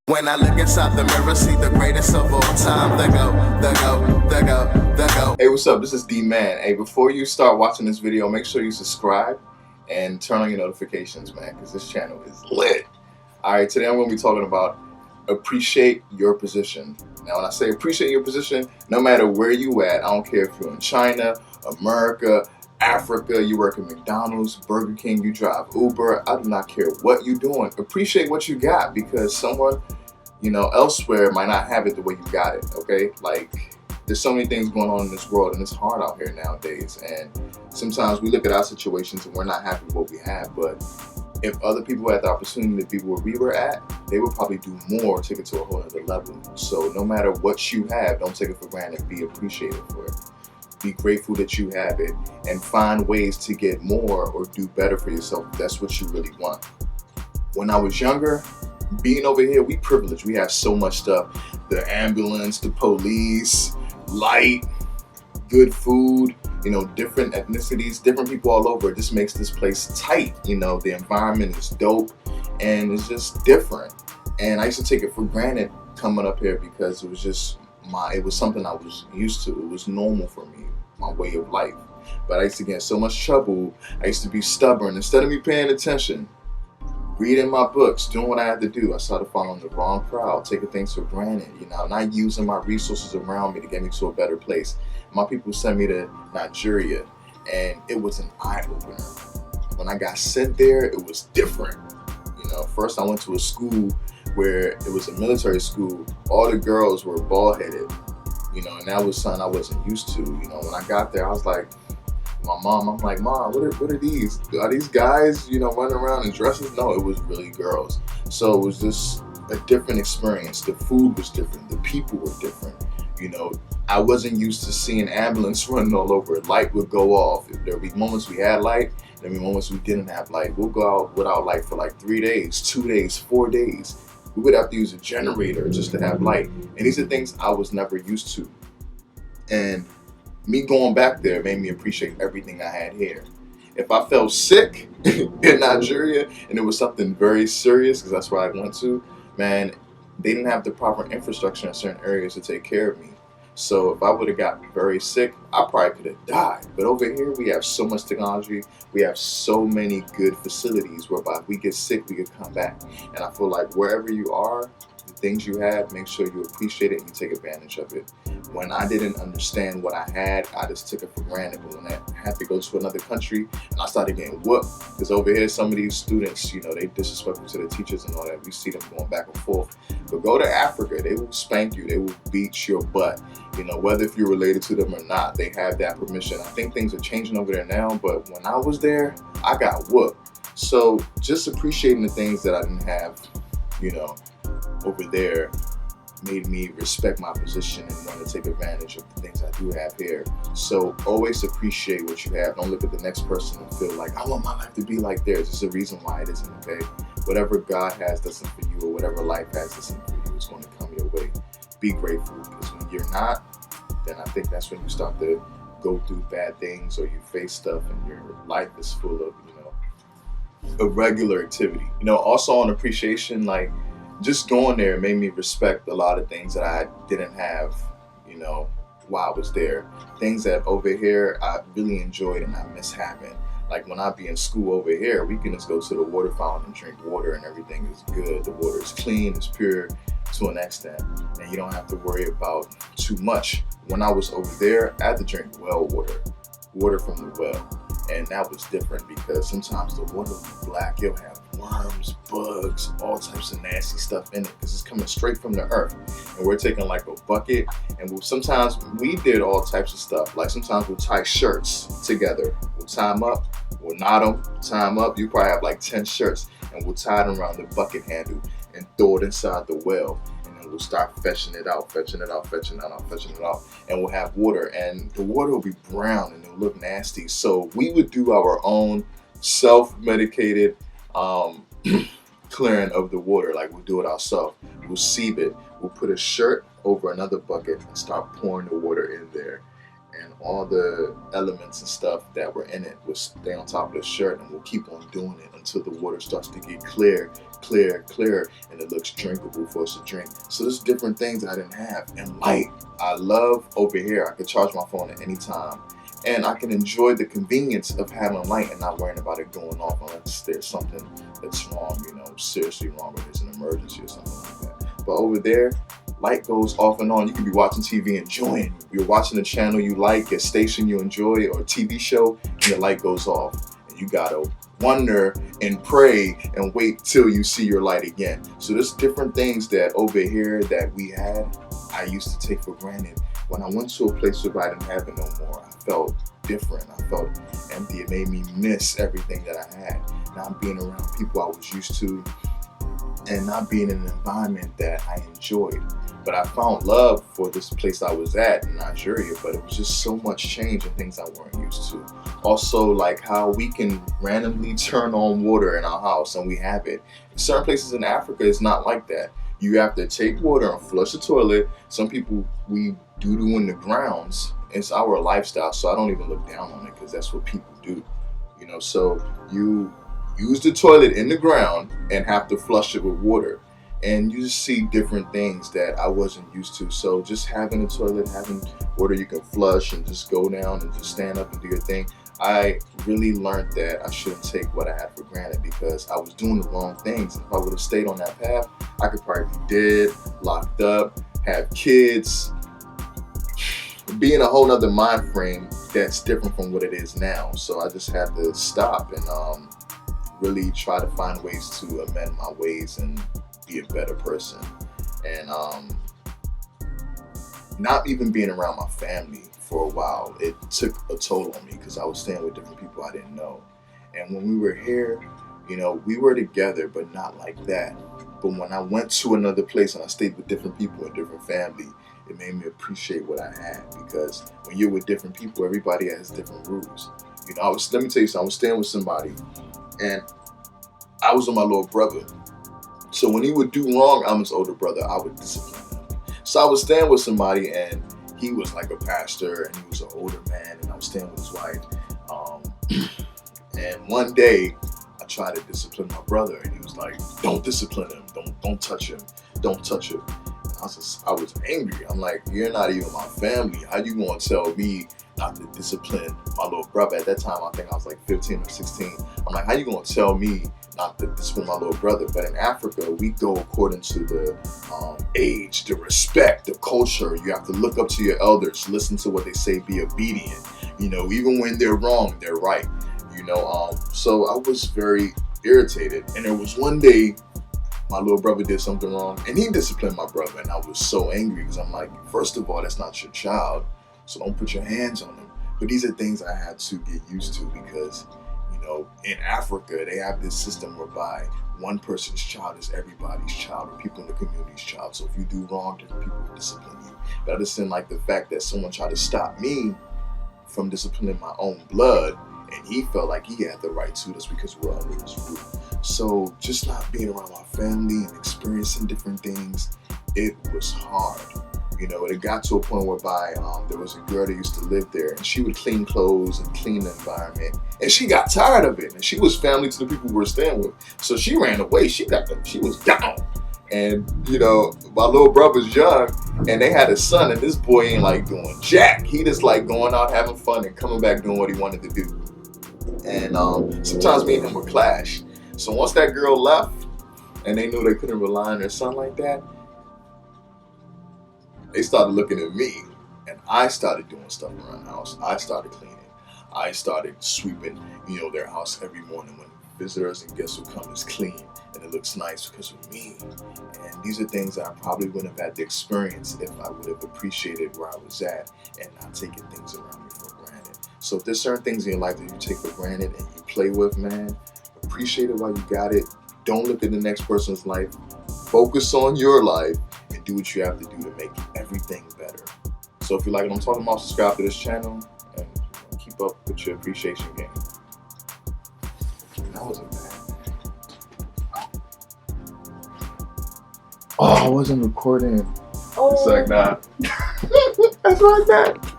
When I look inside the mirror, see the greatest of all time. The go. Hey, what's up? This is D-Man. Hey, before you start watching this video, make sure you subscribe and turn on your notifications, man, because this channel is lit. All right, today I'm going to be talking about appreciate your position. Now, when I say appreciate your position, no matter where you at, I don't care if you're in China, America, Africa, you work at McDonald's, Burger King, you drive Uber, I do not care what you're doing. Appreciate what you got, because someone, elsewhere might not have it the way you got it, okay? Like, there's so many things going on in this world, and it's hard out here nowadays, and sometimes we look at our situations and we're not happy with what we have, but if other people had the opportunity to be where we were at, they would probably do more, take it to a whole other level. So no matter what you have, don't take it for granted. Be appreciative for it. Be grateful that you have it, and find ways to get more or do better for yourself if that's what you really want. When I was younger, being over here, we privileged. We have so much stuff. The ambulance, the police, light, good food, different ethnicities, different people all over. It just makes this place tight. The environment is dope and it's just different. And I used to take it for granted coming up here because it was just it was something I was used to. It was normal for me, my way of life. But I used to get in so much trouble. I used to be stubborn. Instead of me paying attention, reading my books, doing what I had to do, I started following the wrong crowd, taking things for granted, not using my resources around me to get me to a better place. My people sent me to Nigeria, and it was an eye-opener. When I got sent there, it was different. First I went to a school where it was a military school. All the girls were bald-headed, and that was something I wasn't used to. When I got there, I was like, I'm like, Mom, what are these? Are these guys, running around in dresses? No, it was really girls. So it was just a different experience. The food was different. The people were different. I wasn't used to seeing ambulance running all over. Light would go off. There'd be moments we had light, there'd be moments we didn't have light. We'll go out without light for like 3 days, 2 days, 4 days. We would have to use a generator just to have light. And these are things I was never used to. And me going back there made me appreciate everything I had here. If I felt sick in Nigeria and it was something very serious, because that's where I went to, man, they didn't have the proper infrastructure in certain areas to take care of me. So if I would have got very sick, I probably could have died. But over here, we have so much technology. We have so many good facilities whereby if we get sick, we can come back. And I feel like wherever you are, the things you have, make sure you appreciate it and you take advantage of it. When I didn't understand what I had, I just took it for granted. But when I had to go to another country and I started getting whooped, because over here some of these students, they disrespectful to the teachers and all that. We see them going back and forth. But go to Africa, they will spank you, they will beat your butt. Whether if you're related to them or not, they have that permission. I think things are changing over there now, but when I was there, I got whooped. So just appreciating the things that I didn't have, over there made me respect my position and want to take advantage of the things I do have here. So always appreciate what you have. Don't look at the next person and feel like, I want my life to be like theirs. There's a reason why it isn't, okay? Whatever God has that's for you, or whatever life has that's for you, is going to come your way. Be grateful, because when you're not, then I think that's when you start to go through bad things, or you face stuff and your life is full of, irregular activity. Also on appreciation, like, just going there made me respect a lot of things that I didn't have, while I was there. Things that over here I really enjoyed and I miss having. Like when I be in school over here, we can just go to the water fountain and drink water and everything is good. The water is clean, it's pure to an extent, and you don't have to worry about too much. When I was over there, I had to drink well water from the well. And that was different because sometimes the water will be black. You'll have worms, bugs, all types of nasty stuff in it because it's coming straight from the earth. And we're taking like a bucket, and sometimes we did all types of stuff. Like sometimes we'll tie shirts together. We'll tie them up, we'll knot them, tie them up. You probably have like 10 shirts, and we'll tie them around the bucket handle and throw it inside the well. We'll start fetching it out, and we'll have water, and the water will be brown and it'll look nasty. So we would do our own self-medicated clearing of the water. Like we'll do it ourselves. We'll sieve it. We'll put a shirt over another bucket and start pouring the water in there. and all the elements and stuff that were in it will stay on top of the shirt, and we'll keep on doing it until the water starts to get clear, and it looks drinkable for us to drink. So there's different things that I didn't have. And light, I love over here. I can charge my phone at any time, and I can enjoy the convenience of having light and not worrying about it going off unless there's something that's wrong, seriously wrong, or there's an emergency or something like that. But over there, light goes off and on. You can be watching TV, enjoying. You're watching a channel you like, a station you enjoy, or a TV show, and your light goes off. And you gotta wonder and pray and wait till you see your light again. So there's different things that over here that we had, I used to take for granted. When I went to a place where I didn't have it no more, I felt different. I felt empty. It made me miss everything that I had. Not being around people I was used to, and not being in an environment that I enjoyed. But I found love for this place I was at in Nigeria, but it was just so much change and things I weren't used to. Also, like how we can randomly turn on water in our house and we have it. In certain places in Africa, it's not like that. You have to take water and flush the toilet. Some people, we doo-doo in the grounds. It's our lifestyle, so I don't even look down on it because that's what people do. So you use the toilet in the ground and have to flush it with water. And you just see different things that I wasn't used to. So just having a toilet, having water you can flush and just go down and just stand up and do your thing. I really learned that I shouldn't take what I had for granted because I was doing the wrong things. If I would have stayed on that path, I could probably be dead, locked up, have kids, be in a whole nother mind frame that's different from what it is now. So I just had to stop and really try to find ways to amend my ways and be a better person. And not even being around my family for a while, it took a toll on me because I was staying with different people I didn't know. And when we were here, we were together, but not like that. But when I went to another place and I stayed with different people and different family, it made me appreciate what I had, because when you're with different people, everybody has different rules. Let me tell you something, I was staying with somebody and I was with my little brother. So when he would do wrong, I'm his older brother, I would discipline him. So I was staying with somebody and he was like a pastor and he was an older man, and I was staying with his wife. And one day I tried to discipline my brother and he was like, don't discipline him, don't touch him, don't touch him. And I was angry. I'm like, you're not even my family. How you gonna tell me not to discipline my little brother? At that time, I think I was like 15 or 16. I'm like, how you gonna tell me not to discipline my little brother? But in Africa, we go according to the age, the respect, the culture. You have to look up to your elders, listen to what they say, be obedient. Even when they're wrong, they're right. So I was very irritated. And there was one day my little brother did something wrong and he disciplined my brother, and I was so angry because I'm like, first of all, that's not your child, so don't put your hands on him. But these are things I had to get used to because in Africa, they have this system whereby one person's child is everybody's child, or people in the community's child. So if you do wrong, different people will discipline you. But I just didn't like the fact that someone tried to stop me from disciplining my own blood, and he felt like he had the right to. That's because we're under his roof. So just not being around my family and experiencing different things, it was hard. It got to a point whereby there was a girl that used to live there, and she would clean clothes and clean the environment, and she got tired of it. And she was family to the people we were staying with, so she ran away. She was down. And my little brother's young, and they had a son, and this boy ain't like doing jack. He just like going out having fun and coming back doing what he wanted to do. And sometimes me and him would clash. So once that girl left, and they knew they couldn't rely on their son like that, they started looking at me, and I started doing stuff around the house. I started cleaning. I started sweeping, their house every morning when visitors and guests would come. It's clean and it looks nice because of me. And these are things that I probably wouldn't have had the experience if I would have appreciated where I was at and not taking things around me for granted. So if there's certain things in your life that you take for granted and you play with, man, appreciate it while you got it. Don't look at the next person's life. Focus on your life and do what you have to do to make everything better. So if you like what I'm talking about, subscribe to this channel and keep up with your appreciation game. That wasn't bad. Oh, I wasn't recording. Oh. It's like that. That's like that.